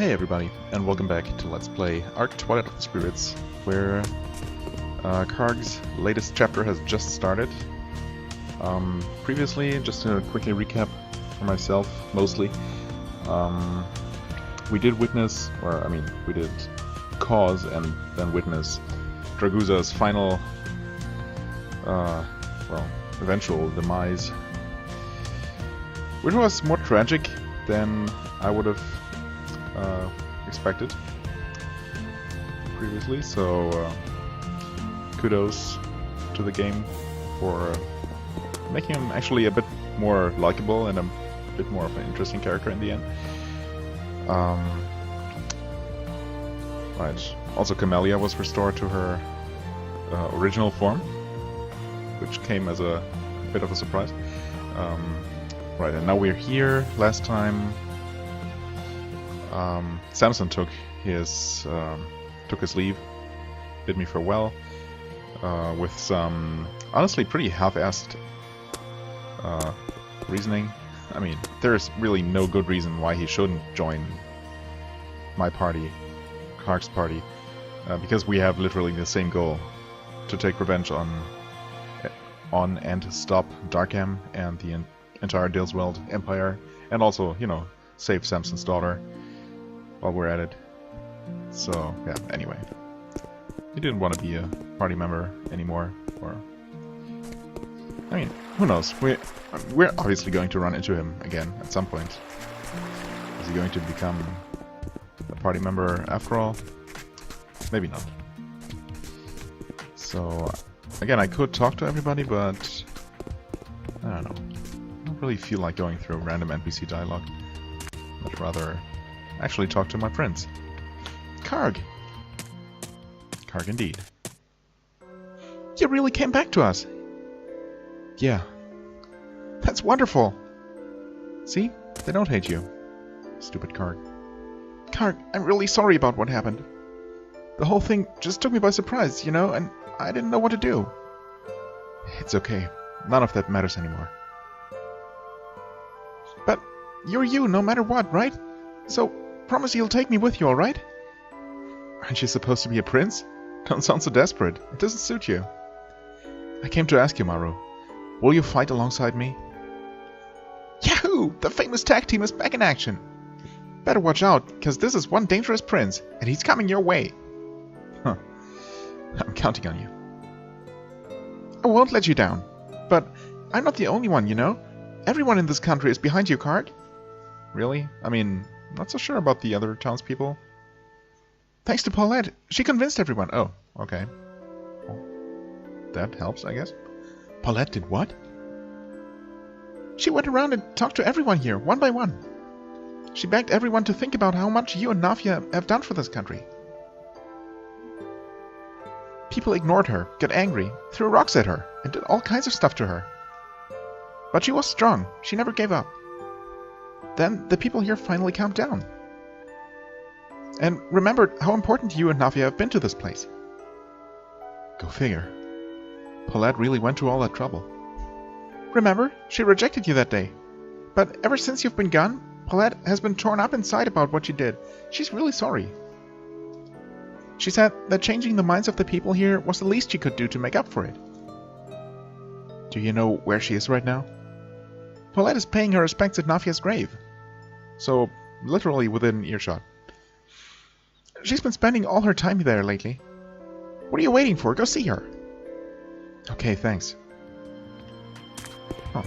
Hey everybody, and welcome back to Let's Play Arc Twilight of the Spirits, where Kharg's latest chapter has just started. Previously, just to quickly recap for myself, mostly, we did witness, we did cause and then witness Draguza's final, eventual demise, which was more tragic than I would have expected previously, so kudos to the game for making him actually a bit more likable and a bit more of an interesting character in the end. Right. Also, Camellia was restored to her original form, which came as a bit of a surprise. Right, and now we're here. Last time Samson took his leave, bid me farewell, with some honestly pretty half-assed reasoning. I mean, there's really no good reason why he shouldn't join my party, Kharg's party, because we have literally the same goal: to take revenge on and stop Darkham and the entire Dilzweld Empire, and also, you know, save Samson's daughter while we're at it. So, yeah, anyway. He didn't want to be a party member anymore, or... I mean, who knows? We're obviously going to run into him again at some point. Is he going to become a party member after all? Maybe not. So, again, I could talk to everybody, but... I don't know. I don't really feel like going through random NPC dialogue. I'd rather actually talk to my friends. Kharg! Kharg indeed. You really came back to us! Yeah. That's wonderful! See? They don't hate you. Stupid Kharg. Kharg, I'm really sorry about what happened. The whole thing just took me by surprise, you know, and I didn't know what to do. It's okay. None of that matters anymore. But you're you no matter what, right? So, promise you'll take me with you, alright? Aren't you supposed to be a prince? Don't sound so desperate. It doesn't suit you. I came to ask you, Maru. Will you fight alongside me? Yahoo! The famous tag team is back in action! Better watch out, because this is one dangerous prince, and he's coming your way. Huh. I'm counting on you. I won't let you down. But I'm not the only one, you know? Everyone in this country is behind you, Kharg. Really? I mean, not so sure about the other townspeople. Thanks to Paulette, she convinced everyone. Oh, okay. Well, that helps, I guess. Paulette did what? She went around and talked to everyone here, one by one. She begged everyone to think about how much you and Nafia have done for this country. People ignored her, got angry, threw rocks at her, and did all kinds of stuff to her. But she was strong. She never gave up. Then the people here finally calmed down. And remembered how important you and Nafia have been to this place. Go figure. Paulette really went to all that trouble. Remember, she rejected you that day. But ever since you've been gone, Paulette has been torn up inside about what you did. She's really sorry. She said that changing the minds of the people here was the least she could do to make up for it. Do you know where she is right now? Paulette is paying her respects at Nafia's grave. So, literally within earshot. She's been spending all her time there lately. What are you waiting for? Go see her. Okay, thanks. Huh.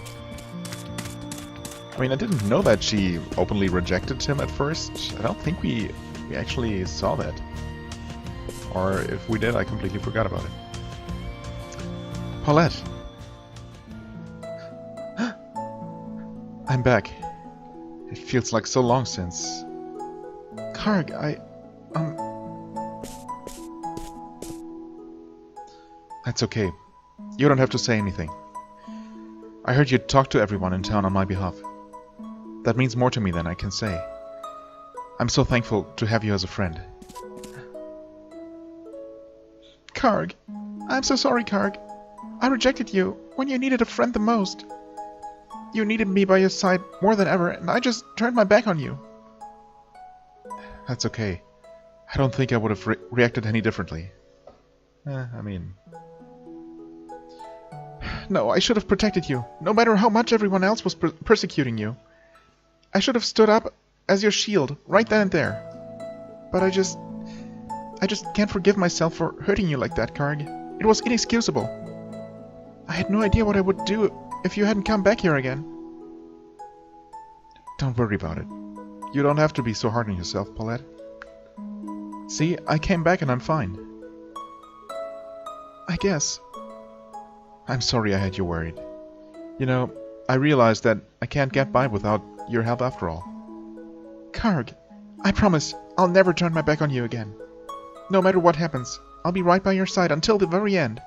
I mean, I didn't know that she openly rejected him at first. I don't think we actually saw that. Or if we did, I completely forgot about it. Paulette! I'm back. It feels like so long since... Kharg, That's okay. You don't have to say anything. I heard you talk to everyone in town on my behalf. That means more to me than I can say. I'm so thankful to have you as a friend. Kharg, I'm so sorry, Kharg. I rejected you when you needed a friend the most. You needed me by your side more than ever, and I just turned my back on you. That's okay. I don't think I would have reacted any differently. I mean... No, I should have protected you, no matter how much everyone else was persecuting you. I should have stood up as your shield, right then and there. But I just can't forgive myself for hurting you like that, Kharg. It was inexcusable. I had no idea what I would do if you hadn't come back here again. Don't worry about it. You don't have to be so hard on yourself, Paulette. See, I came back and I'm fine. I guess. I'm sorry I had you worried. You know, I realized that I can't get by without your help after all. Kharg, I promise I'll never turn my back on you again. No matter what happens, I'll be right by your side until the very end.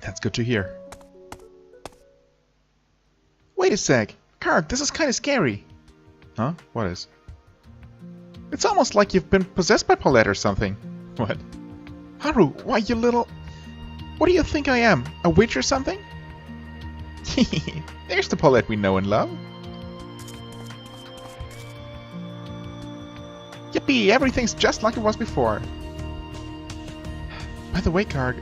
That's good to hear. Wait a sec. Kharg, this is kind of scary. Huh? What is? It's almost like you've been possessed by Paulette or something. What? Haru, why you little... What do you think I am? A witch or something? There's the Paulette we know and love. Yippee, everything's just like it was before. By the way, Kharg,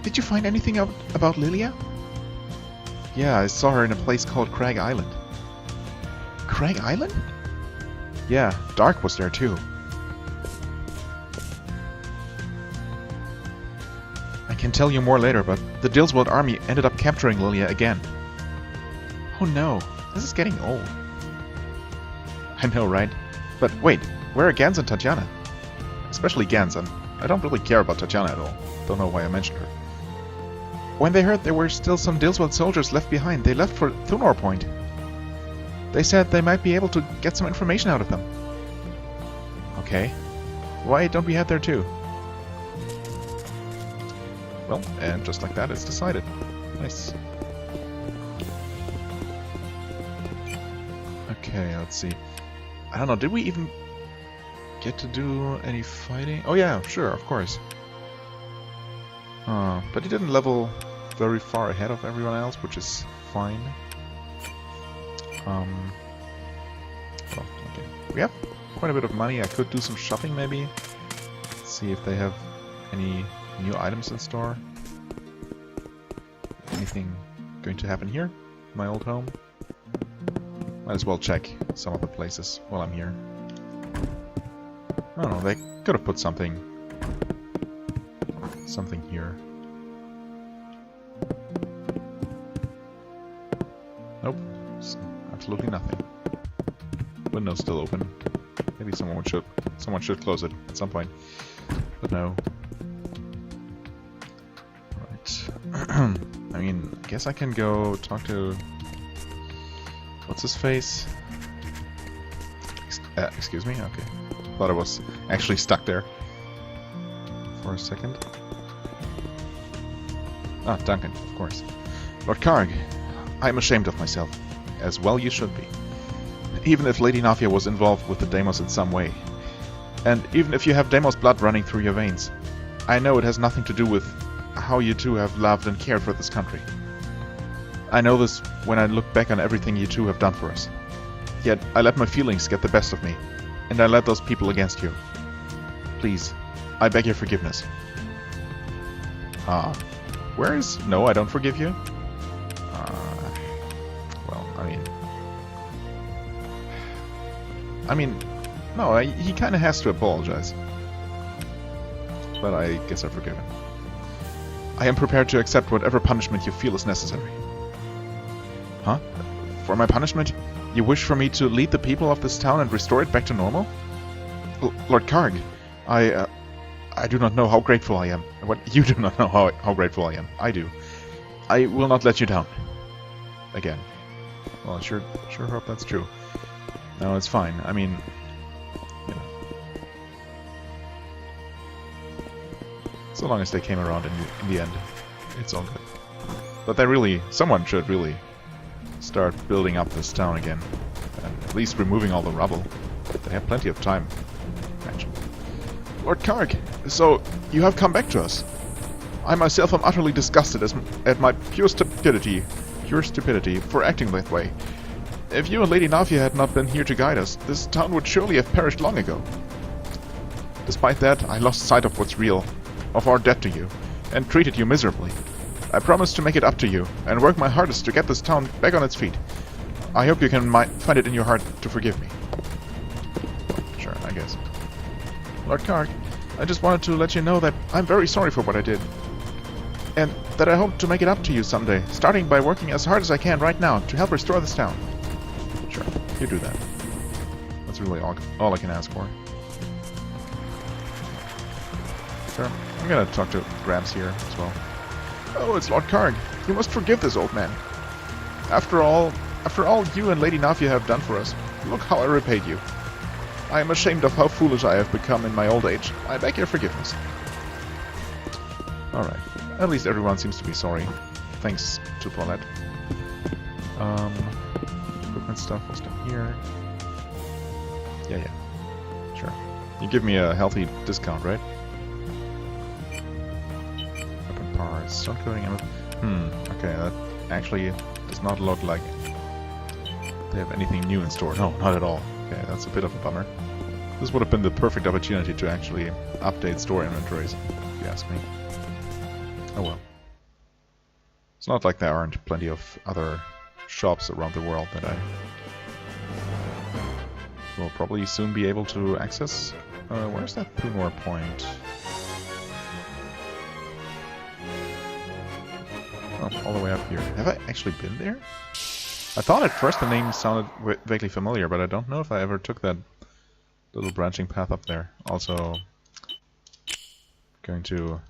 did you find anything out about Lilia? Yeah, I saw her in a place called Kharg Island. Kharg Island? Yeah, Darc was there too. I can tell you more later, but the Dilzweld army ended up capturing Lilia again. Oh no, this is getting old. I know, right? But wait, where are Gans and Tatjana? Especially Gans, and I don't really care about Tatjana at all. Don't know why I mentioned her. When they heard there were still some Dilzweld soldiers left behind, they left for Thunor Point. They said they might be able to get some information out of them. Okay. Why don't we head there too? Well, and just like that, it's decided. Nice. Okay, let's see. I don't know, did we even get to do any fighting? Oh yeah, sure, of course. But he didn't level very far ahead of everyone else, which is fine. Well, okay. We have quite a bit of money. I could do some shopping maybe. See if they have any new items in store. Anything going to happen here? My old home? Might as well check some of the places while I'm here. I don't know, they could have put something here. Nope, absolutely nothing. Window's still open. Maybe someone should close it at some point. But no. Right. I mean, I guess I can go talk to... What's his face? Excuse me? Okay. Thought I was actually stuck there for a second. Ah, Duncan, of course. Lord Kharg, I am ashamed of myself. As well you should be. Even if Lady Nafia was involved with the Deimos in some way. And even if you have Deimos blood running through your veins. I know it has nothing to do with how you two have loved and cared for this country. I know this when I look back on everything you two have done for us. Yet, I let my feelings get the best of me. And I led those people against you. Please, I beg your forgiveness. Where is... No, I don't forgive you? Well, I mean... No, he kinda has to apologize. But I guess I forgive him. I am prepared to accept whatever punishment you feel is necessary. Huh? For my punishment, you wish for me to lead the people of this town and restore it back to normal? Lord Kharg, I do not know how grateful I am. What? You do not know how grateful I am. I do. I will not let you down. Again. Well, I sure hope that's true. No, it's fine. I mean, you know. So long as they came around in the end, it's all good. But someone should really start building up this town again. And at least removing all the rubble. They have plenty of time. Imagine. Lord Kharg, so you have come back to us. I myself am utterly disgusted at my pure stupidity for acting that way. If you and Lady Navia had not been here to guide us, this town would surely have perished long ago. Despite that, I lost sight of what's real, of our debt to you, and treated you miserably. I promise to make it up to you, and work my hardest to get this town back on its feet. I hope you can find it in your heart to forgive me. Sure, I guess. Lord Kharg, I just wanted to let you know that I'm very sorry for what I did. And that I hope to make it up to you someday, starting by working as hard as I can right now to help restore this town. Sure, you do that. That's really all I can ask for. Sure, I'm gonna talk to Gramps here as well. Oh, it's Lord Kharg. You must forgive this old man. After all you and Lady Navia have done for us, look how I repaid you. I am ashamed of how foolish I have become in my old age. I beg your forgiveness. Alright. At least everyone seems to be sorry. Thanks to Paulette. Equipment stuff was down here. Yeah. Sure. You give me a healthy discount, right? Weapon parts, stone coating ammo. Okay, that actually does not look like they have anything new in store. No, not at all. Okay, that's a bit of a bummer. This would have been the perfect opportunity to actually update store inventories, if you ask me. Oh well. It's not like there aren't plenty of other shops around the world that I will probably soon be able to access. Where's that Punor point? Oh, all the way up here. Have I actually been there? I thought at first the name sounded vaguely familiar, but I don't know if I ever took that little branching path up there. Also, going to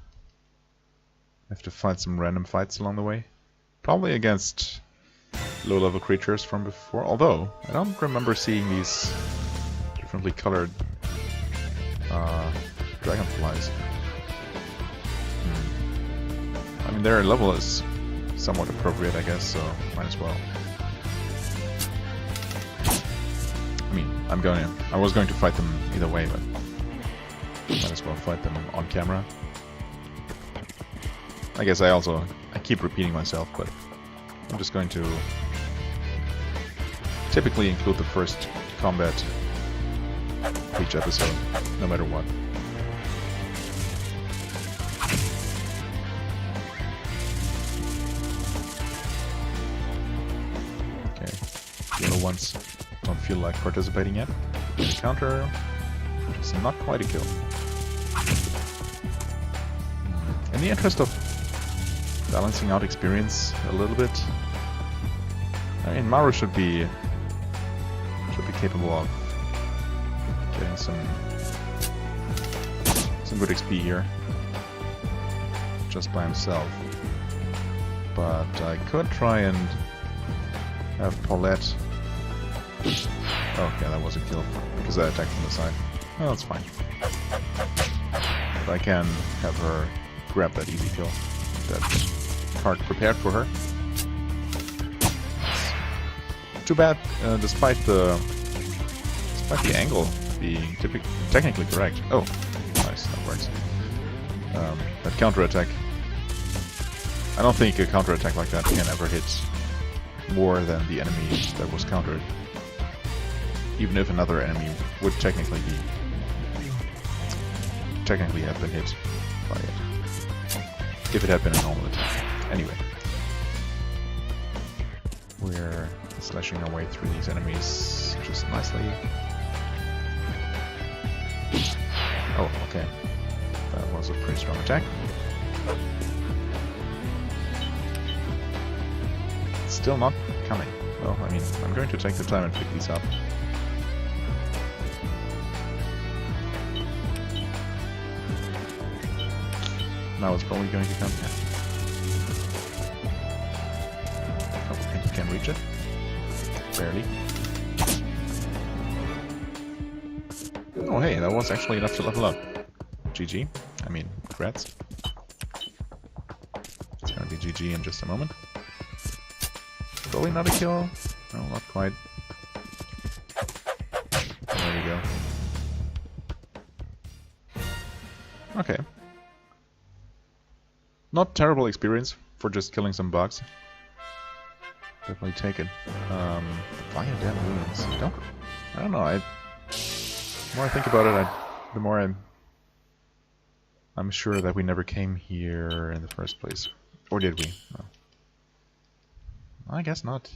have to fight some random fights along the way. Probably against low-level creatures from before, although I don't remember seeing these differently colored dragonflies. I mean, their level is somewhat appropriate, I guess, so might as well. I mean, I was going to fight them either way, but might as well fight them on camera. I guess I keep repeating myself, but I'm just going to typically include the first combat of each episode, no matter what. Okay, the other ones don't feel like participating yet. Encounter is not quite a kill. In the interest of balancing out experience a little bit, I mean, Maru should be capable of getting some good XP here just by himself. But I could try and have Paulette. Okay, that was a kill because I attacked from the side. Oh, that's fine. But I can have her grab that easy kill that Kharg prepared for her. Too bad, despite the angle being technically correct. Oh, nice, that works. That counterattack. I don't think a counterattack like that can ever hit more than the enemy that was countered. Even if another enemy would technically have been hit by it. If it had been a normal attack. Anyway. We're slashing our way through these enemies just nicely. Oh, okay. That was a pretty strong attack. It's still not coming. Well, I mean, I'm going to take the time and pick these up. Now it's probably going to come here. Oh, and you can reach it. Barely. Oh hey, that was actually enough to level up. GG. I mean, congrats. It's gonna be GG in just a moment. Probably not a kill. No, not quite. There we go. Okay. Not terrible experience for just killing some bugs. definitely take it. Fire damn ruins. I don't know. The more I think about it, the more I'm sure that we never came here in the first place. Or did we? No. I guess not.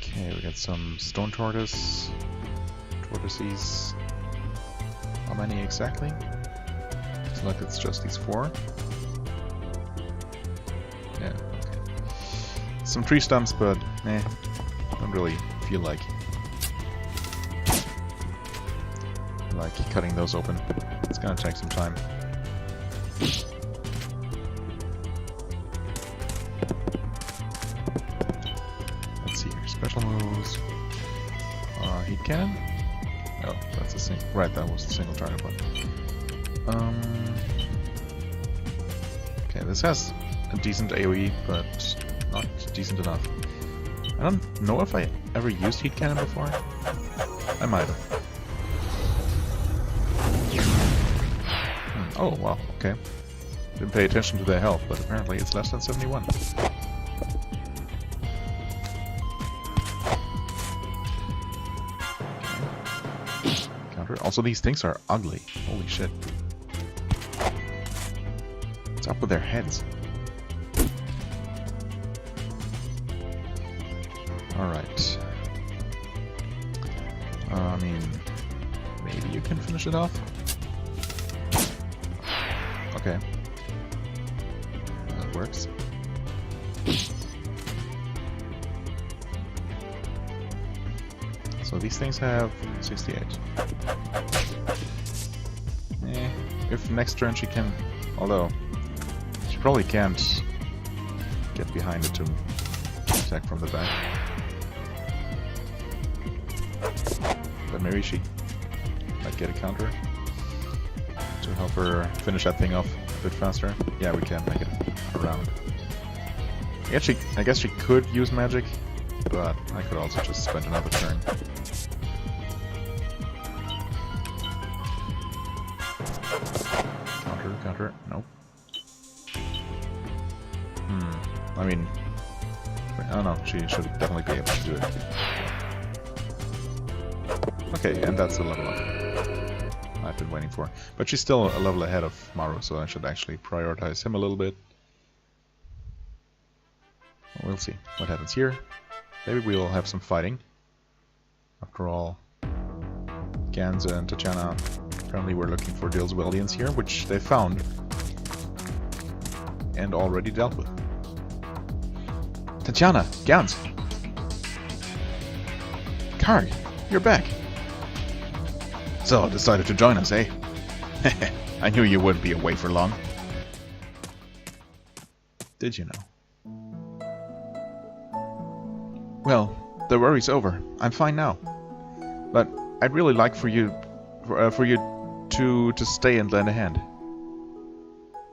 Okay, we got some stone tortoises. How many exactly? Looks like it's just these 4. Yeah, okay. Some tree stumps, but don't really feel like cutting those open. It's gonna take some time. Let's see here. Special moves. Heat cannon? Oh, that's a single. Right, that was the single target one. Okay, this has a decent AoE, but not decent enough. I don't know if I ever used heat cannon before. I might have. Oh, wow, okay. Didn't pay attention to their health, but apparently it's less than 71. Okay. Counter. Also, these things are ugly. Holy shit. What's up with their heads? Alright. I mean, maybe you can finish it off? Okay. That works. So these things have 68. If next turn she can... Although, she probably can't get behind it to attack from the back. But maybe she might get a counter to help her finish that thing off a bit faster. Yeah, we can make it around. I guess she could use magic, but I could also just spend another turn. Counter, nope. I mean, I don't know, she should definitely be able to do it. Okay, and that's the level up I've been waiting for. But she's still a level ahead of Maru, so I should actually prioritize him a little bit. We'll see what happens here. Maybe we'll have some fighting. After all, Ganza and Tatjana apparently were looking for Dilzweldians here, which they found and already dealt with. Tatjana, Gans! Kharg, you're back! So, decided to join us, eh? I knew you wouldn't be away for long. Did you know? Well, the worry's over. I'm fine now. But I'd really like for you to stay and lend a hand.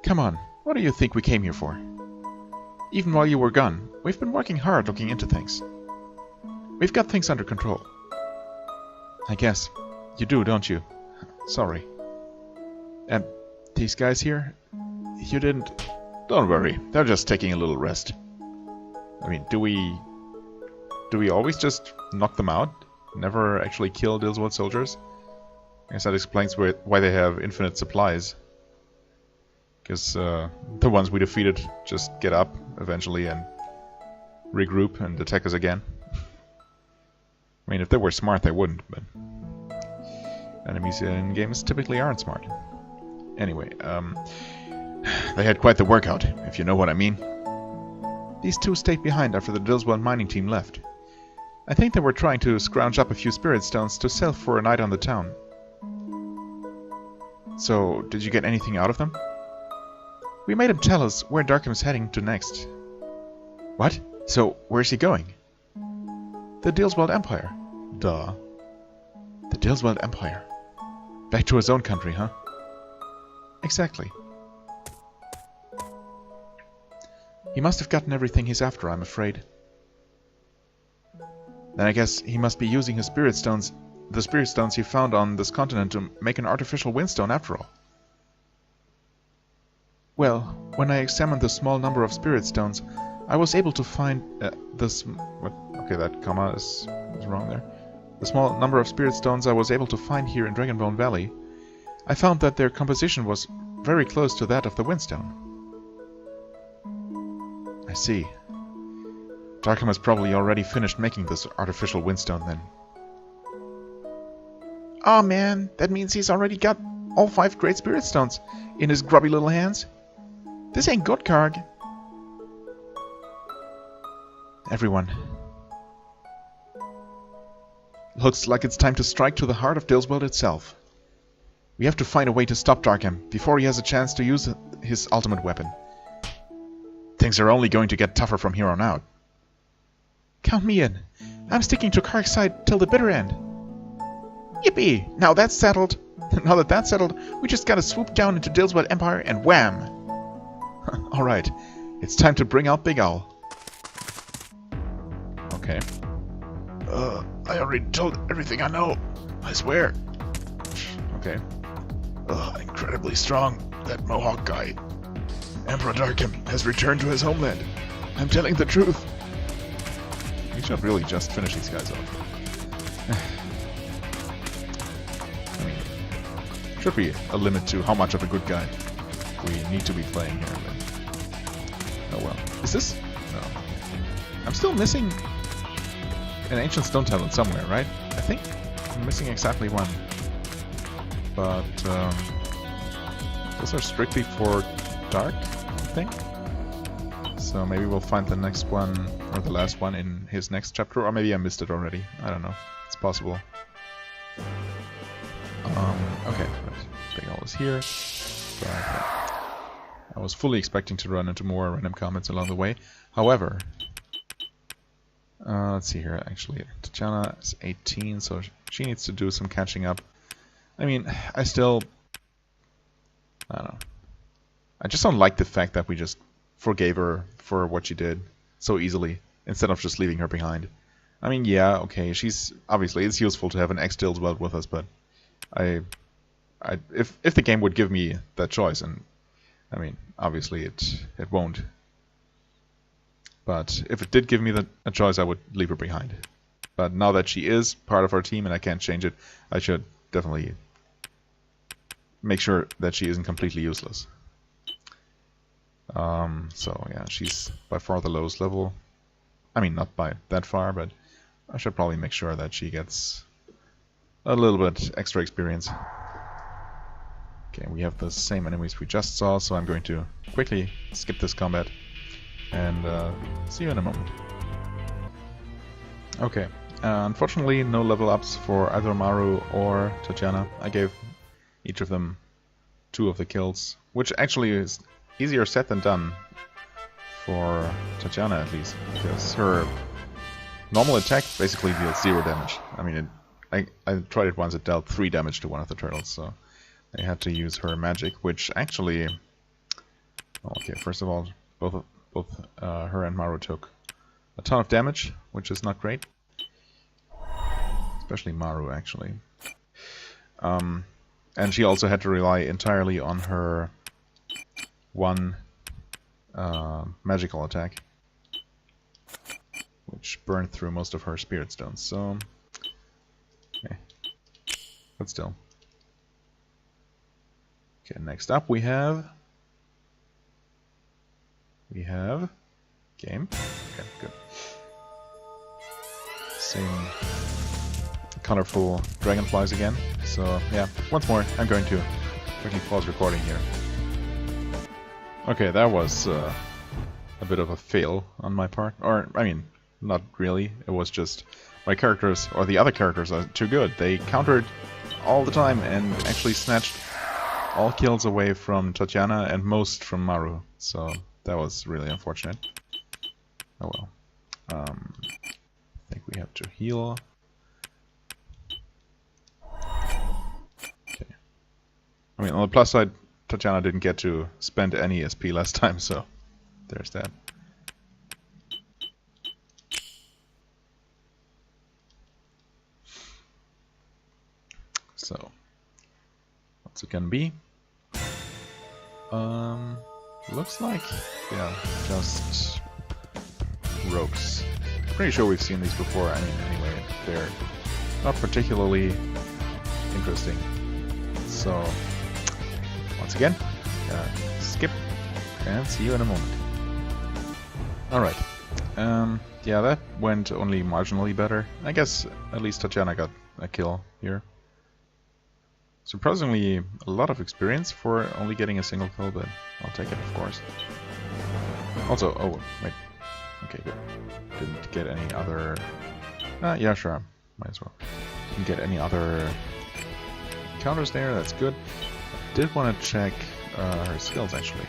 Come on, what do you think we came here for? Even while you were gone, we've been working hard looking into things. We've got things under control. I guess. You do, don't you? Sorry. And these guys here? You didn't... Don't worry, they're just taking a little rest. I mean, do we always just knock them out? Never actually kill Dilzweld soldiers? I guess that explains why they have infinite supplies. Because the ones we defeated just get up eventually and regroup and attack us again. I mean, if they were smart, they wouldn't, but... Enemies in games typically aren't smart. Anyway, they had quite the workout, if you know what I mean. These two stayed behind after the Dilzweld mining team left. I think they were trying to scrounge up a few spirit stones to sell for a night on the town. So, did you get anything out of them? We made him tell us where Darkham's heading to next. What? So, where's he going? The Dilzweld Empire. Duh. The Dilzweld Empire. Back to his own country, huh? Exactly. He must have gotten everything he's after, I'm afraid. Then I guess he must be using his spirit stones, the spirit stones he found on this continent, to make an artificial windstone after all. Well, when I examined the small number of spirit stones, I was able to find what? Okay, that comma is wrong there. The small number of spirit stones I was able to find here in Dragonbone Valley, I found that their composition was very close to that of the Windstone. I see. Darkham has probably already finished making this artificial Windstone then. Aw man, that means he's already got all 5 Great Spirit Stones in his grubby little hands. This ain't good, Kharg. Everyone. Looks like it's time to strike to the heart of Dilzweld itself. We have to find a way to stop Darkham before he has a chance to use his ultimate weapon. Things are only going to get tougher from here on out. Count me in. I'm sticking to Kharg's side till the bitter end. Yippee! Now that's settled. Now that that's settled, we just gotta swoop down into Dilzweld Empire and wham! Alright, it's time to bring out Big Owl. Okay. I already told everything I know. I swear. Okay. Incredibly strong, that Mohawk guy. Emperor Darkham has returned to his homeland. I'm telling the truth. We should really just finish these guys off. I mean, should be a limit to how much of a good guy we need to be playing here. But... oh well. Is this? No. I'm still missing an Ancient Stone Talent somewhere, right? I think I'm missing exactly one. But those are strictly for Dark, I think. So maybe we'll find the next one, or the last one in his next chapter, or maybe I missed it already. I don't know. It's possible. Okay, right. Big Owl is here. But, I was fully expecting to run into more random comments along the way. However, let's see here, actually. Tatjana is 18, so she needs to do some catching up. I mean, I don't know. I just don't like the fact that we just forgave her for what she did so easily, instead of just leaving her behind. I mean, yeah, okay, she's... obviously, it's useful to have an ex-Dilzweld with us, but if the game would give me that choice, and I mean, obviously it won't. But if it did give me a choice, I would leave her behind. But now that she is part of our team and I can't change it, I should definitely make sure that she isn't completely useless. So yeah, she's by far the lowest level. I mean, not by that far, but I should probably make sure that she gets a little bit extra experience. Okay, we have the same enemies we just saw, so I'm going to quickly skip this combat and see you in a moment. Okay, unfortunately no level ups for either Maru or Tatjana. I gave each of them 2 of the kills, which actually is easier said than done for Tatjana at least, because her normal attack basically deals 0 damage. I mean, I tried it once, it dealt 3 damage to one of the turtles, so I had to use her magic, which actually... okay, first of all, both her and Maru took a ton of damage, which is not great. Especially Maru, actually. And she also had to rely entirely on her one magical attack, which burned through most of her spirit stones, so... okay. But still. Okay, next up we have... game. Okay, good. Same colorful dragonflies again. So yeah, once more, I'm going to quickly pause recording here. Okay, that was a bit of a fail on my part. Or, I mean, not really. It was just my characters, or the other characters, are too good. They countered all the time and actually snatched all kills away from Tatjana and most from Maru. So that was really unfortunate. Oh well. I think we have to heal. Okay. I mean, on the plus side, Tatjana didn't get to spend any SP last time, so there's that. So, what's it gonna be? Looks like, yeah, just rogues. Pretty sure we've seen these before. I mean, anyway, they're not particularly interesting. So, once again, skip and see you in a moment. Alright. Yeah, that went only marginally better. I guess at least Tatjana got a kill here. Surprisingly, a lot of experience for only getting a single kill, but I'll take it, of course. Also, oh, wait. Okay, good. Didn't get any other... yeah, sure. Might as well. Didn't get any other counters there, that's good. Did want to check her skills, actually.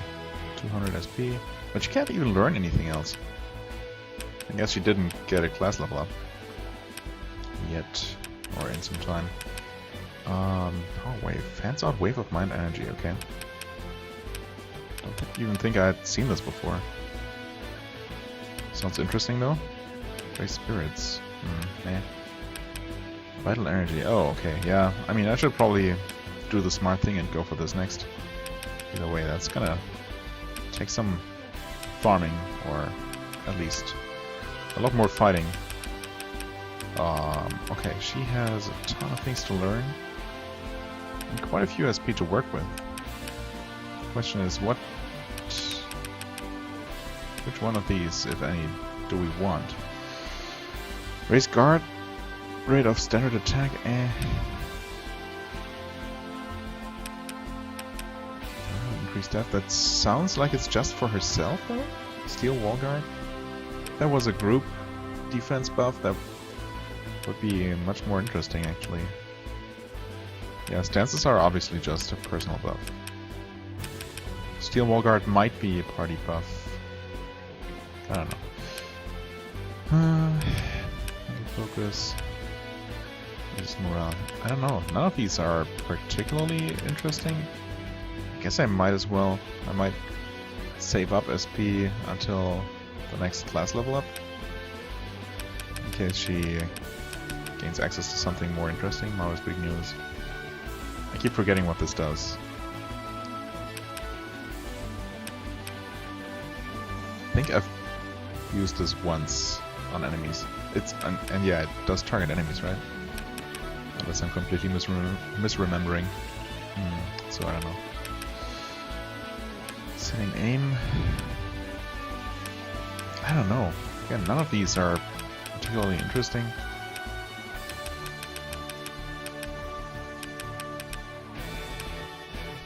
200 SP. But she can't even learn anything else. I guess she didn't get a class level up. Yet. Or in some time. Oh, wave. Hands-out wave of mind energy, okay. Don't even think I had seen this before. Sounds interesting, though. Great spirits. Eh. Vital energy. Oh, okay. Yeah. I mean, I should probably do the smart thing and go for this next. Either way, that's gonna take some farming, or at least a lot more fighting. Okay, she has a ton of things to learn. And quite a few SP to work with. The question is, which one of these, if any, do we want? Raise guard rate of standard attack, increase depth. That sounds like it's just for herself, though? Steel wall guard? If that was a group defense buff, that would be much more interesting, actually. Yeah, stances are obviously just a personal buff. Steel wall guard might be a party buff. I don't know. Focus. Is morale. I don't know. None of these are particularly interesting. I guess I might as well. I might save up SP until the next class level up. In case she gains access to something more interesting. Mara's big news. I keep forgetting what this does. I think I've used this once on enemies. And yeah, it does target enemies, right? Unless I'm completely misremembering. So I don't know. Setting aim. I don't know. Again, none of these are particularly interesting.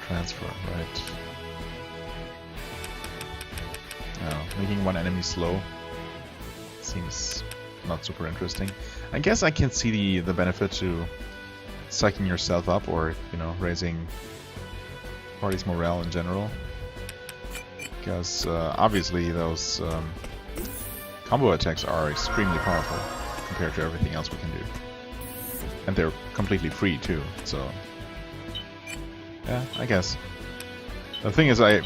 Transfer, right. Making one enemy slow seems not super interesting. I guess I can see the benefit to psyching yourself up, or, you know, raising party's morale in general. Because obviously those combo attacks are extremely powerful compared to everything else we can do. And they're completely free too, so... yeah, I guess. The thing is, I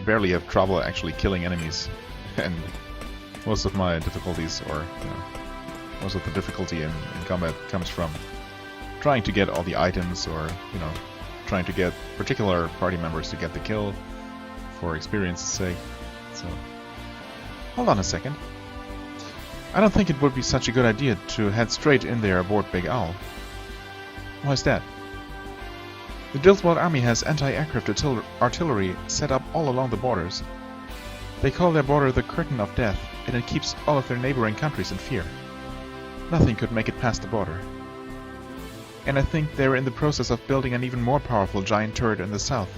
barely have trouble actually killing enemies, and most of my difficulties, or you know, most of the difficulty in combat comes from trying to get all the items, or you know, trying to get particular party members to get the kill for experience's sake. So, hold on a second. I don't think it would be such a good idea to head straight in there aboard Big Owl. Why is that? The Dilzweld army has anti-aircraft artillery set up all along the borders. They call their border the Curtain of Death, and it keeps all of their neighboring countries in fear. Nothing could make it past the border. And I think they're in the process of building an even more powerful giant turret in the south.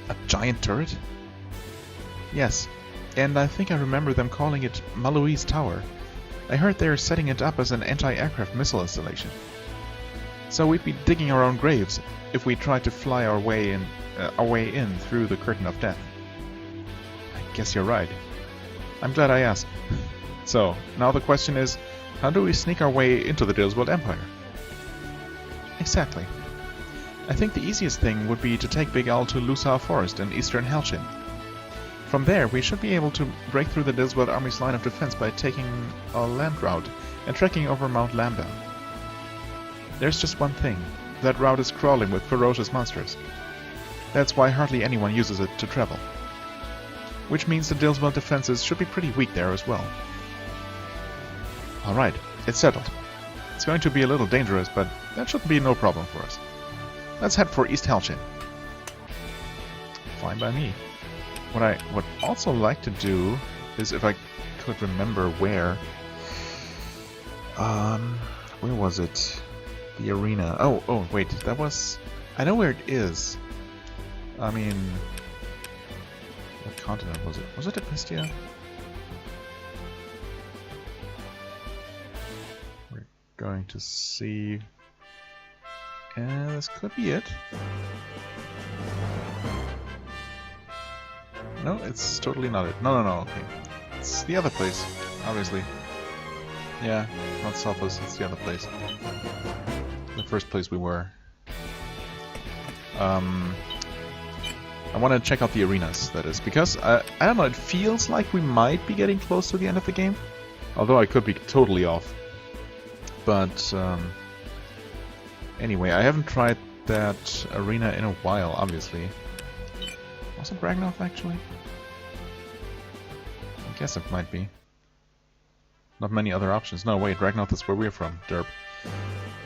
A giant turret? Yes, and I think I remember them calling it Maloui's Tower. I heard they're setting it up as an anti-aircraft missile installation. So we'd be digging our own graves if we tried to fly our way in through the Curtain of Death. I guess you're right. I'm glad I asked. So, now the question is, how do we sneak our way into the Dilzweld Empire? Exactly. I think the easiest thing would be to take Big Owl to Lusar Forest in eastern Helshin. From there, we should be able to break through the Dilzweld army's line of defense by taking a land route and trekking over Mount Lambda. There's just one thing. That route is crawling with ferocious monsters. That's why hardly anyone uses it to travel. Which means the Dilzweld defenses should be pretty weak there as well. Alright, it's settled. It's going to be a little dangerous, but that shouldn't be no problem for us. Let's head for East Halcyon. Fine by me. What I would also like to do is, if I could remember where was it? The arena. Oh, wait, that was... I know where it is. I mean... What continent was it? Was it Epistia? We're going to see... this could be it. No, it's totally not it. No, okay. It's the other place, obviously. Yeah, not Sophos, it's the other place. The first place we were. I want to check out the arenas, that is, because, I don't know, it feels like we might be getting close to the end of the game. Although I could be totally off. But, anyway, I haven't tried that arena in a while, obviously. Was it Ragnarok, actually? I guess it might be. Not many other options. No, wait, Ragnarok is where we're from. Derp.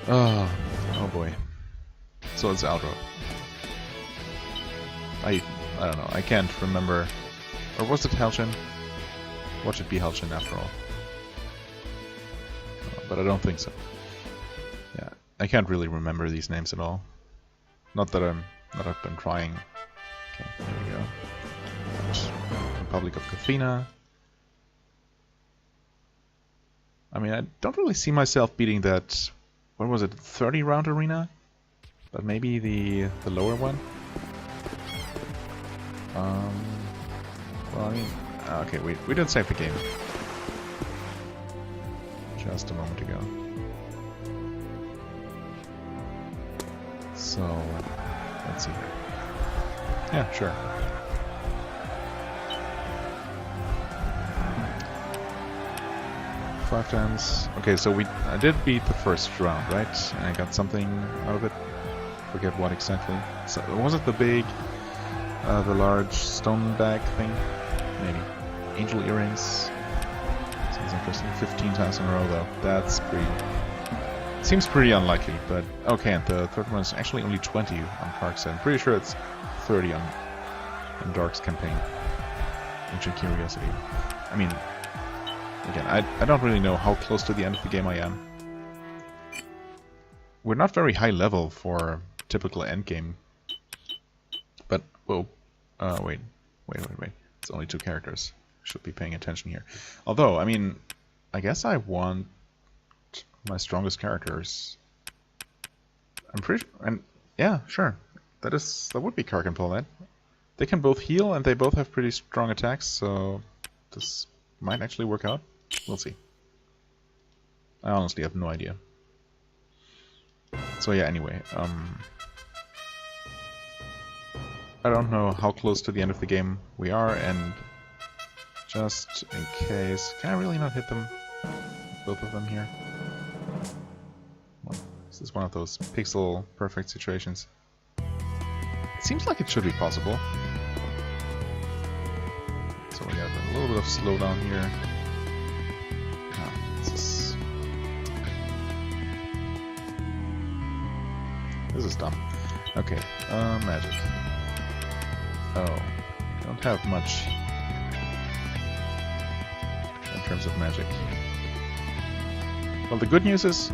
Oh boy. So it's Aldro. I don't know. I can't remember. Or was it Halcyon? What should be Halcyon after all? But I don't think so. Yeah, I can't really remember these names at all. Not that I've been trying. Okay, there we go. Republic of Cathena. I mean, I don't really see myself beating that. What was it? 30 round arena? But maybe the lower one. Well, I mean, okay, we did save the game. Just a moment ago. So, let's see here. Yeah, sure. Five times. Okay, so I did beat the first round, right? And I got something out of it. Forget what exactly. So, was it the big, the large stone bag thing? Maybe. Angel earrings. Sounds interesting. 15 times in a row, though. That's pretty... Seems pretty unlikely, but... Okay, and the third one is actually only 20 on Kharg's side. I'm pretty sure it's 30 on Darc's campaign. Ancient Curiosity. I mean... Again, I don't really know how close to the end of the game I am. We're not very high level for typical endgame. But, whoa. Wait. It's only 2 characters. Should be paying attention here. Although, I mean, I guess I want my strongest characters. I'm pretty sure, and yeah, sure. That would be Kharg and Darc. They can both heal and they both have pretty strong attacks, so this might actually work out. We'll see. I honestly have no idea. So yeah, anyway, I don't know how close to the end of the game we are, and just in case... Can I really not hit them? Both of them here? Well, this is one of those pixel perfect situations. It seems like it should be possible. So we have a little bit of slowdown here. This is dumb. Okay, magic. Oh, don't have much in terms of magic. Well, the good news is,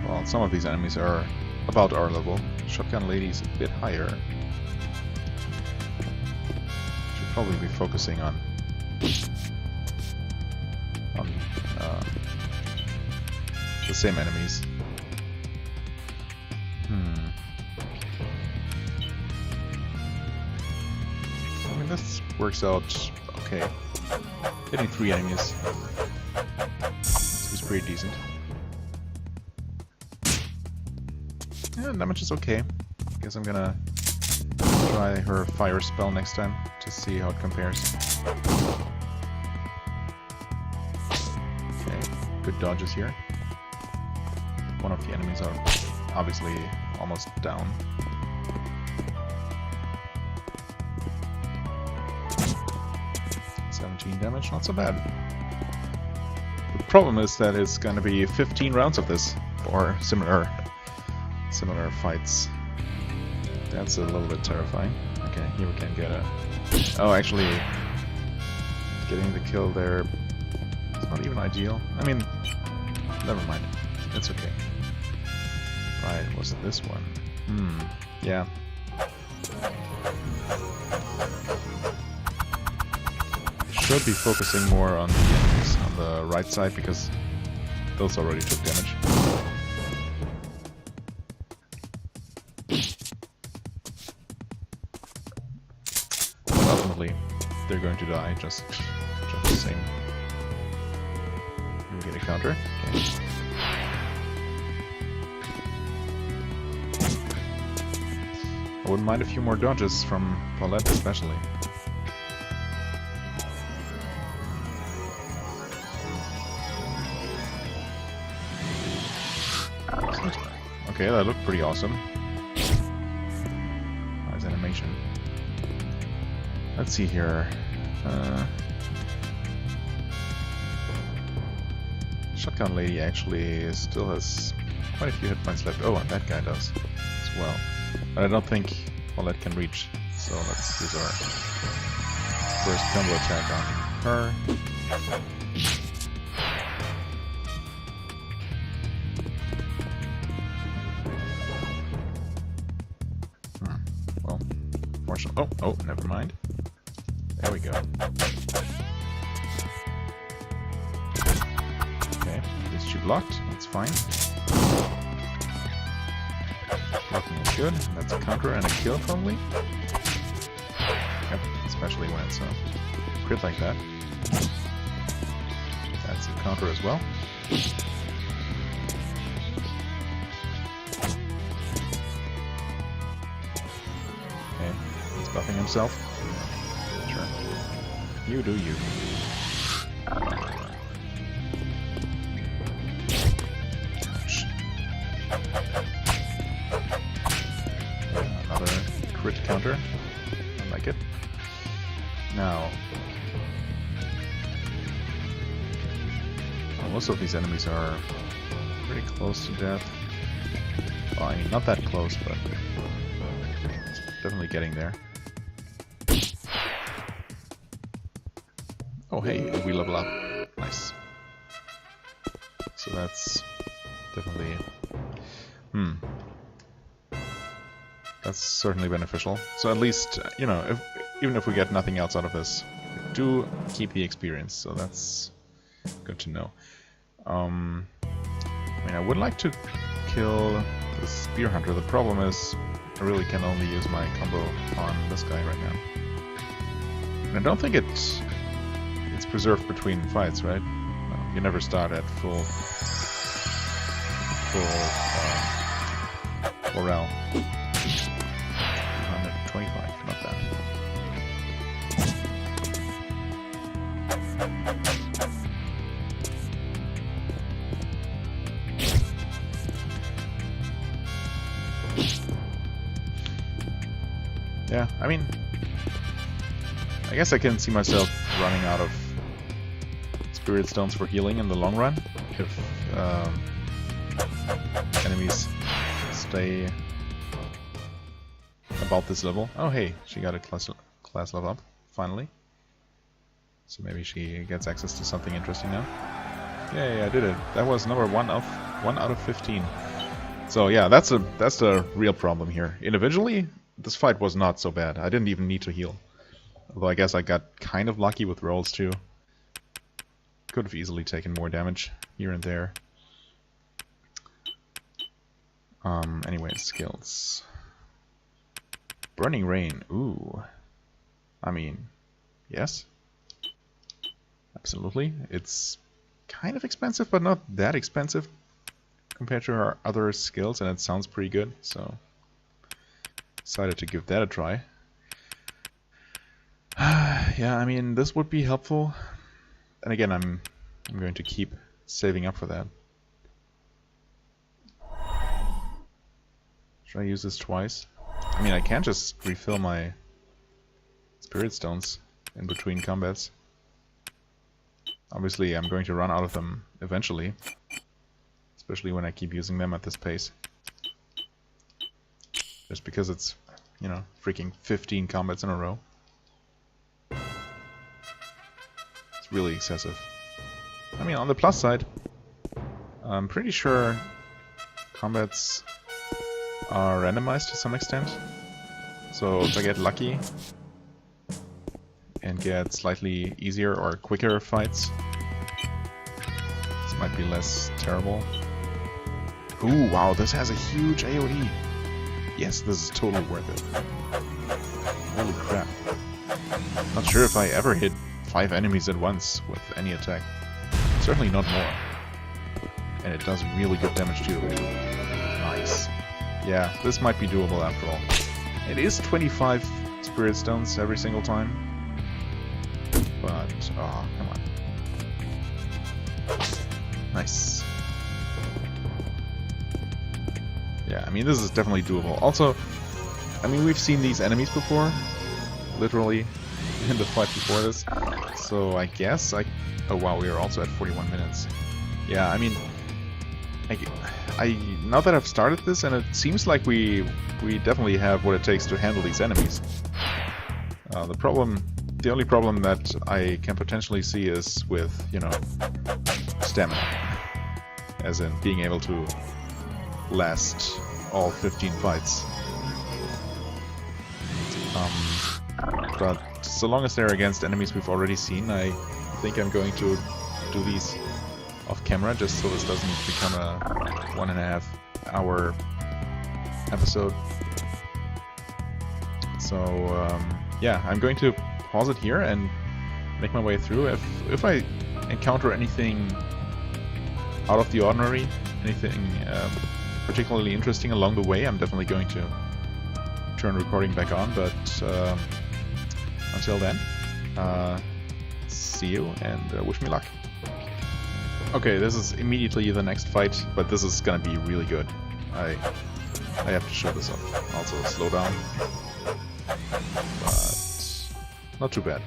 well, some of these enemies are about our level. Shotgun Lady is a bit higher. Should probably be focusing on the same enemies. I mean, this works out okay. Hitting 3 enemies. This is pretty decent. Yeah, damage is okay. Guess I'm gonna try her fire spell next time to see how it compares. Okay, good dodges here. One of the enemies are obviously almost down. 14 damage, not so bad. The problem is that it's gonna be 15 rounds of this, or similar fights. That's a little bit terrifying. Okay, here we can get a... Oh, actually, getting the kill there is not even ideal. I mean, never mind. It's okay. Right, was it this one? Yeah. Should be focusing more on the enemies on the right side because those already took damage. But ultimately, they're going to die just the same. We get a counter. Okay. I wouldn't mind a few more dodges from Paulette especially. Okay, that looked pretty awesome. Nice animation. Let's see here. Shotgun lady actually still has quite a few hit points left. Oh, and that guy does as well. But I don't think Paulette can reach, so let's use our first combo attack on her. Well, fortunately... Oh, never mind. There we go. Okay, at least she blocked, that's fine. Blocking is good. That's a counter and a kill, probably. Yep, especially when it's a crit like that. That's a counter as well. Okay, he's buffing himself. Sure. You do you. Crit counter. I like it. Now, well, most of these enemies are pretty close to death. Well, I mean, not that close, but it's definitely getting there. Oh, hey, we level up. Nice. So that's definitely... That's certainly beneficial. So at least, you know, even if we get nothing else out of this, we do keep the experience, so that's good to know. I mean, I would like to kill the Spear Hunter. The problem is, I really can only use my combo on this guy right now. And I don't think it's preserved between fights, right? No, you never start at full morale. 125, not bad. Yeah, I mean, I guess I can see myself running out of Spirit Stones for healing in the long run if enemies stay about this level. Oh hey, she got a class level up, finally. So maybe she gets access to something interesting now. Yay, I did it. That was number 1 out of 15. So yeah, that's the real problem here. Individually, this fight was not so bad. I didn't even need to heal. Although I guess I got kind of lucky with rolls too. Could have easily taken more damage here and there. Anyways, skills. Burning Rain, ooh. I mean, yes. Absolutely. It's kind of expensive, but not that expensive compared to our other skills, and it sounds pretty good, so decided to give that a try. Yeah, I mean, this would be helpful. And again, I'm going to keep saving up for that. Should I use this twice? I mean, I can't just refill my Spirit Stones in between combats. Obviously, I'm going to run out of them eventually. Especially when I keep using them at this pace. Just because it's, you know, freaking 15 combats in a row. It's really excessive. I mean, on the plus side, I'm pretty sure combats are randomized to some extent. So if I get lucky and get slightly easier or quicker fights, this might be less terrible. Ooh, wow, this has a huge AoE. Yes, this is totally worth it. Holy crap. Not sure if I ever hit 5 enemies at once with any attack. Certainly not more. And it does really good damage too. Nice. Yeah, this might be doable after all. It is 25 Spirit Stones every single time. But, oh, come on. Nice. Yeah, I mean, this is definitely doable. Also, I mean, we've seen these enemies before. Literally, in the fight before this. So, I guess I... Oh, wow, we are also at 41 minutes. Yeah, I mean... now that I've started this, and it seems like we definitely have what it takes to handle these enemies. The only problem that I can potentially see is with, you know, stamina. As in being able to last all 15 fights. But so long as they're against enemies we've already seen, I think I'm going to do these off camera, just so this doesn't become a 1.5 hour episode. So yeah, I'm going to pause it here and make my way through. If I encounter anything out of the ordinary, anything particularly interesting along the way, I'm definitely going to turn recording back on, but until then, see you and wish me luck. Okay, this is immediately the next fight, but this is gonna be really good. I have to show this off. Also, slow down. But not too bad.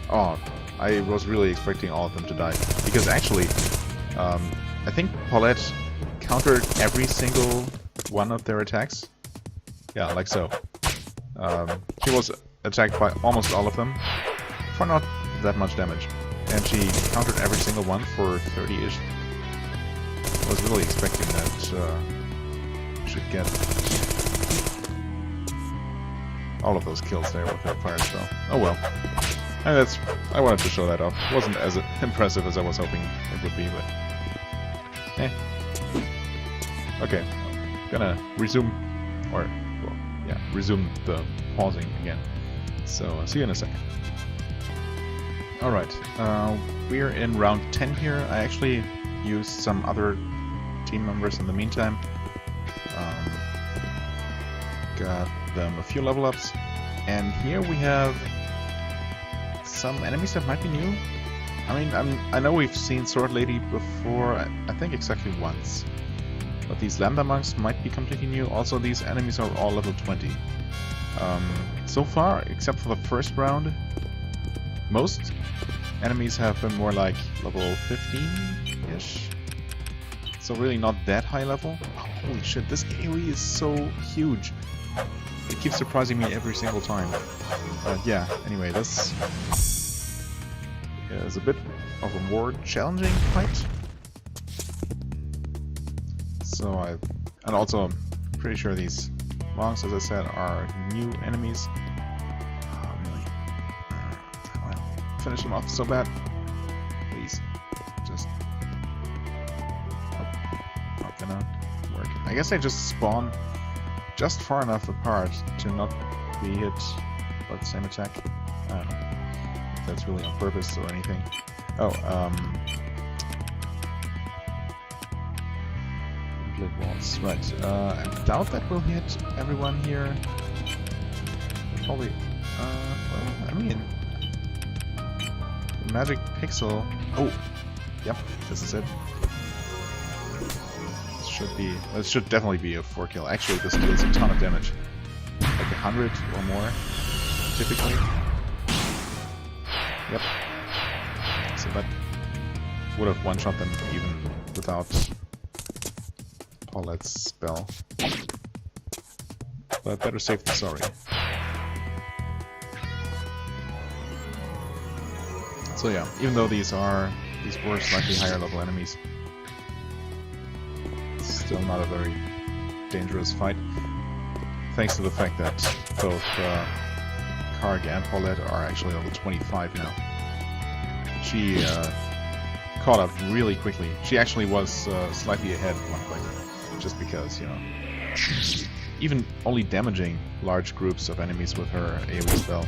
Oh, I was really expecting all of them to die. Because actually, I think Paulette countered every single one of their attacks. Yeah, like so. She was attacked by almost all of them for not that much damage. And she countered every single one for 30-ish. I was really expecting that she'd get all of those kills there with her fire spell. Oh well. And I wanted to show that off. It wasn't as impressive as I was hoping it would be, but... Okay. Gonna resume, or, well, yeah, resume the pausing again. So, see you in a second. Alright, we're in round 10 here. I actually used some other team members in the meantime. Got them a few level ups. And here we have some enemies that might be new. I mean, I know we've seen Sword Lady before, I think exactly once. But these Lambda Monks might be completely new. Also, these enemies are all level 20. So far, except for the first round, most enemies have been more like level 15-ish. So really not that high level. Oh, holy shit, this AoE is so huge. It keeps surprising me every single time. But yeah, anyway, this is a bit of a more challenging fight. So and also I'm pretty sure these monks, as I said, are new enemies. Oh, really? I want to finish them off so bad. Please, just not gonna work. I guess I just spawn just far enough apart to not be hit by the same attack. I don't know if that's really on purpose or anything. Oh, Blade Walls, right. I doubt that will hit everyone here. Probably, well, I mean, Magic Pixel. Oh, yep, this is it. This should definitely be a 4-kill. Actually, this deals a ton of damage. Like 100 or more, typically. Yep. So that would have one-shot them even without Paulette's spell. But better safe than sorry. So yeah, even though these were slightly higher level enemies, it's still not a very dangerous fight. Thanks to the fact that both Kharg and Paulette are actually level 25 now. She caught up really quickly. She actually was slightly ahead at one point, just because, you know, even only damaging large groups of enemies with her AoE spell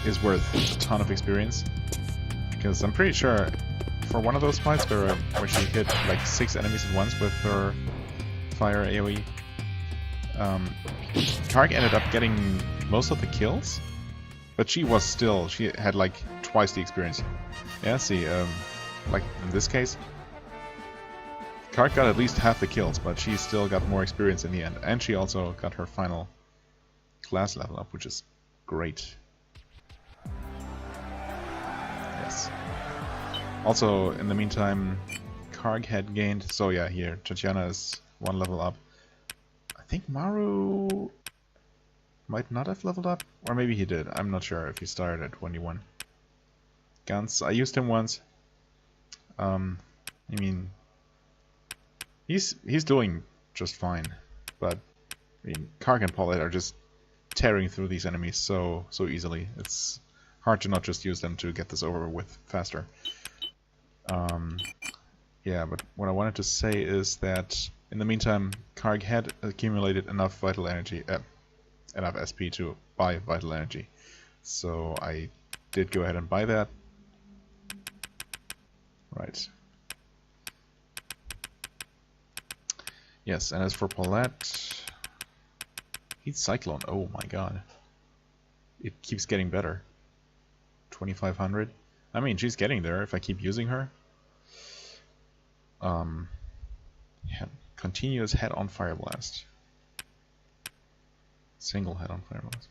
is worth a ton of experience. Because I'm pretty sure for one of those fights where she hit like 6 enemies at once with her fire AoE, Kharg ended up getting most of the kills, but she had like twice the experience. Yeah, see, like in this case, Kharg got at least half the kills, but she still got more experience in the end, and she also got her final class level up, which is great. Yes. Also, in the meantime, Kharg had gained, so yeah, here, Tatiana is 1 level up. I think Maru might not have leveled up, or maybe he did. I'm not sure if he started at 21. Gans, I used him once. I mean, he's doing just fine, but I mean, Kharg and Paulette are just tearing through these enemies so easily. It's hard to not just use them to get this over with faster. Yeah, but what I wanted to say is that in the meantime, Kharg had accumulated enough vital energy, enough SP to buy vital energy. So I did go ahead and buy that. Right. Yes, and as for Paulette, he's Cyclone. Oh my god. It keeps getting better. 2500. I mean, she's getting there if I keep using her. Yeah, continuous head-on fire blast. Single head-on fire blast.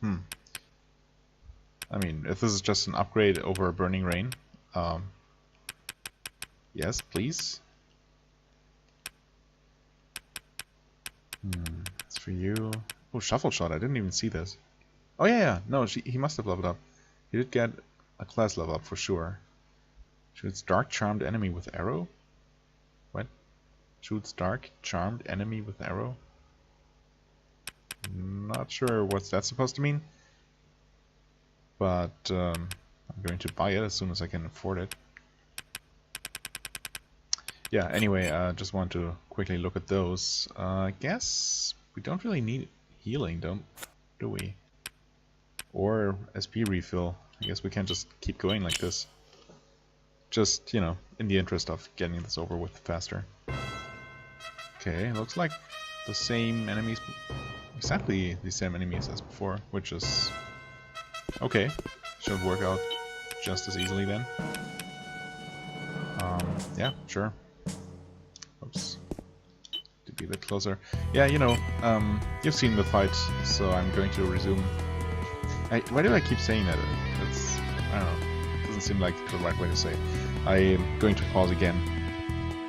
I mean, if this is just an upgrade over Burning Rain, yes, please. It's for you. Oh, Shuffle Shot, I didn't even see this. Oh yeah, no, he must have leveled up. He did get a class level up for sure. Shoots Dark Charmed enemy with arrow? What? Shoots Dark Charmed enemy with arrow? Not sure what's that supposed to mean. But I'm going to buy it as soon as I can afford it. Yeah, anyway, just want to quickly look at those. I guess we don't really need healing, do we? Or SP refill. I guess we can just keep going like this. Just, you know, in the interest of getting this over with faster. Okay, looks like the same enemies, exactly the same enemies as before, which is okay. Should work out just as easily then. Yeah, sure. Oops. To be a bit closer. Yeah, you know, you've seen the fight, so I'm going to resume. Why do I keep saying that? It's, I don't know. It doesn't seem like the right way to say it. I'm going to pause again,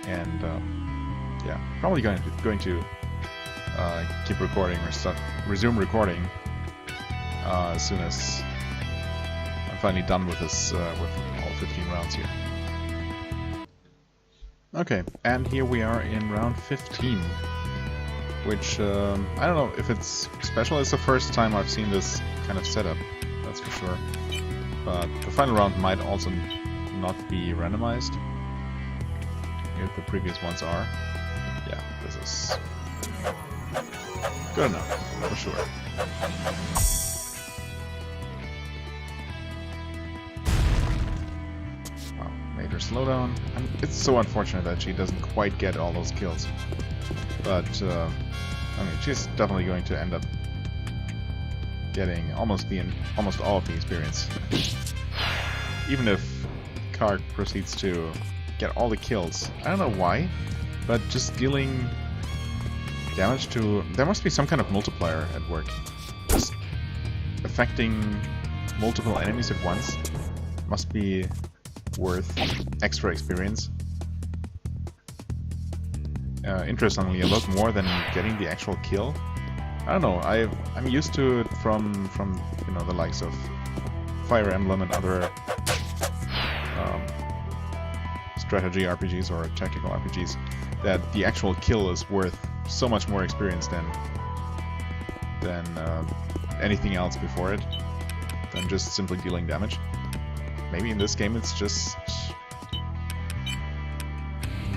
and yeah, probably going to keep recording or resume recording as soon as I'm finally done with this, with all 15 rounds here. Okay, and here we are in round 15, which I don't know if it's special. It's the first time I've seen this kind of setup, that's for sure. But the final round might also not be randomized, if the previous ones are. Yeah, this is good enough, for sure. Wow, major slowdown. And it's so unfortunate that she doesn't quite get all those kills. But, I mean, she's definitely going to end up getting almost all of the experience. Even if Kharg proceeds to get all the kills. I don't know why, but just dealing damage to... There must be some kind of multiplier at work. Just affecting multiple enemies at once must be worth extra experience. Interestingly, a lot more than getting the actual kill. I don't know. I'm used to it from you know, the likes of Fire Emblem and other strategy RPGs or tactical RPGs, that the actual kill is worth so much more experience than anything else before it, than just simply dealing damage. Maybe in this game it's just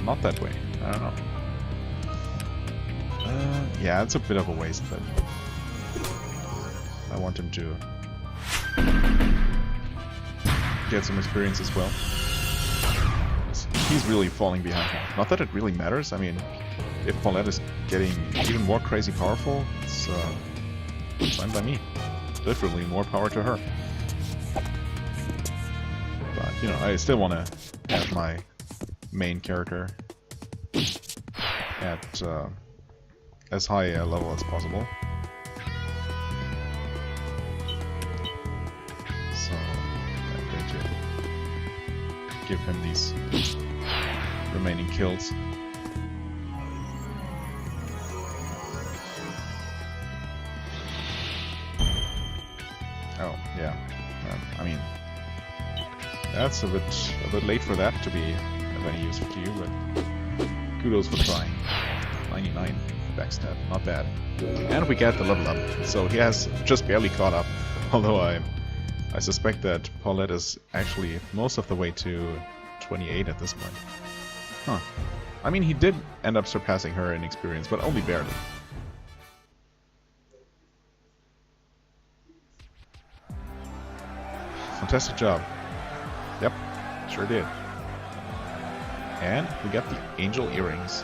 not that way. I don't know. Yeah, it's a bit of a waste, but I want him to get some experience as well. He's really falling behind him. Not that it really matters. I mean, if Paulette is getting even more crazy powerful, it's fine by me. Literally more power to her. But, you know, I still want to have my main character at as high a level as possible. So I'm going to give him these remaining kills. Oh, yeah. I mean, that's a bit late for that to be of any use to you, but kudos for trying. 99 backstab, not bad. And we get the level up, so he has just barely caught up. Although I suspect that Paulette is actually most of the way to 28 at this point. Huh. I mean, he did end up surpassing her in experience, but only barely. Fantastic job. Yep, sure did. And we got the angel earrings.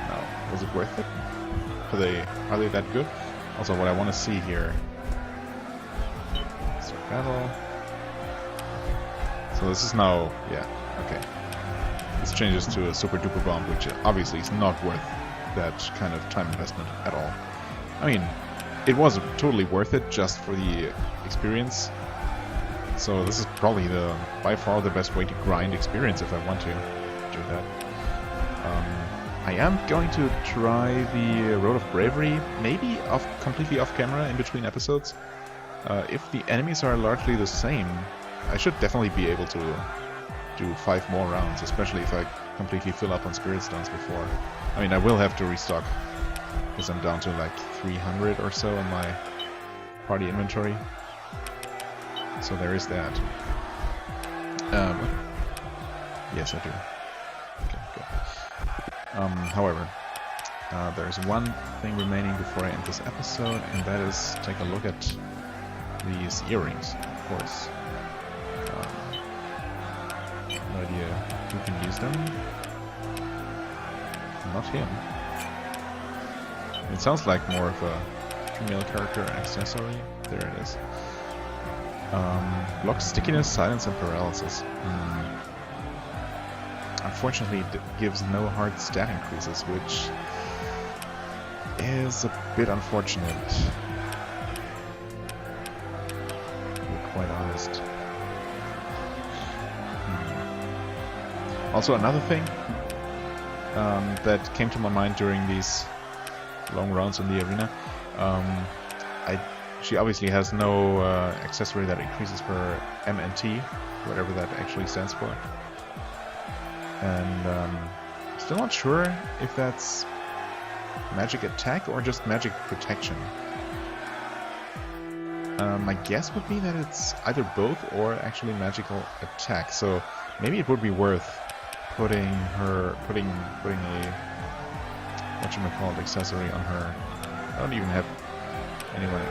Now, was it worth it? Are they that good? Also, what I want to see here. Start battle. So this is now, yeah, okay. This changes to a super duper bomb, which obviously is not worth that kind of time investment at all. I mean, it was totally worth it just for the experience. So this is probably by far the best way to grind experience if I want to do that. I am going to try the Road of Bravery, maybe completely off camera in between episodes. If the enemies are largely the same, I should definitely be able to do 5 more rounds, especially if I completely fill up on Spirit Stones before. I mean, I will have to restock, because I'm down to like 300 or so in my party inventory. So there is that. Yes, I do. Okay, good. However, there's one thing remaining before I end this episode, and that is take a look at these earrings, of course. No idea who can use them. Not him. It sounds like more of a female character accessory. There it is. Block stickiness, silence, and paralysis. Unfortunately, it gives no hard stat increases, which is a bit unfortunate. To be quite honest. Also, another thing that came to my mind during these long rounds in the arena, she obviously has no accessory that increases her MNT, whatever that actually stands for. And still not sure if that's magic attack or just magic protection. My guess would be that it's either both or actually magical attack. So maybe it would be worth putting a whatchamacallit accessory on her. I don't even have anyone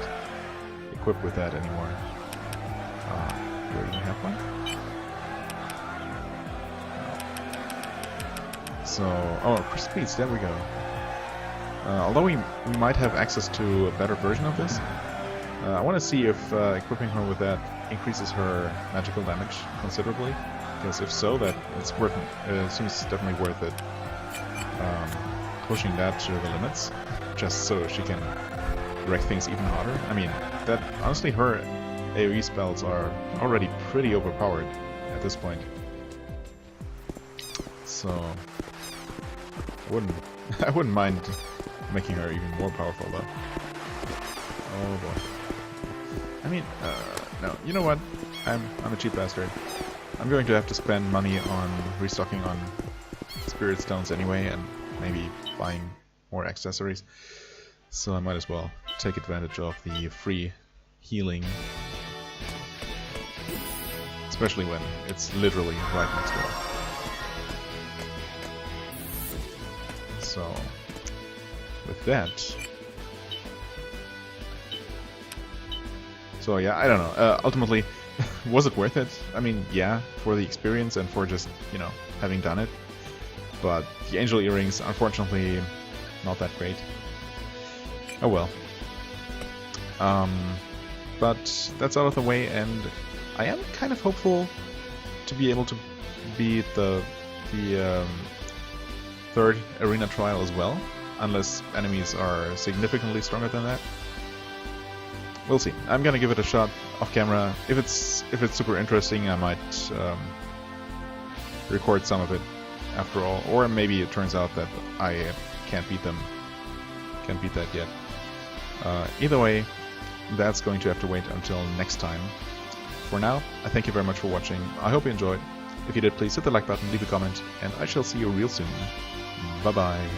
equipped with that anymore. Do I even have one? So, oh, Chris Beats, there we go. Although we might have access to a better version of this, I want to see if equipping her with that increases her magical damage considerably. Because if so, that it's worth. Seems definitely worth it. Pushing that to the limits, just so she can wreck things even harder. I mean, that honestly, her AoE spells are already pretty overpowered at this point. So I wouldn't mind making her even more powerful though. Oh boy. I mean, no. You know what? I'm a cheap bastard. I'm going to have to spend money on restocking on spirit stones anyway, and maybe buying more accessories. So I might as well take advantage of the free healing, especially when it's literally right next door. So with that, so yeah, I don't know. Ultimately, was it worth it? I mean, yeah, for the experience and for just, you know, having done it. But the angel earrings, unfortunately, not that great. Oh well. But that's out of the way, and I am kind of hopeful to be able to beat the third arena trial as well, unless enemies are significantly stronger than that. We'll see. I'm gonna give it a shot off camera. If it's super interesting, I might record some of it after all, or maybe it turns out that I can't beat them. Can't beat that yet. Either way, that's going to have to wait until next time. For now, I thank you very much for watching. I hope you enjoyed. If you did, please hit the like button, leave a comment, and I shall see you real soon. Bye bye.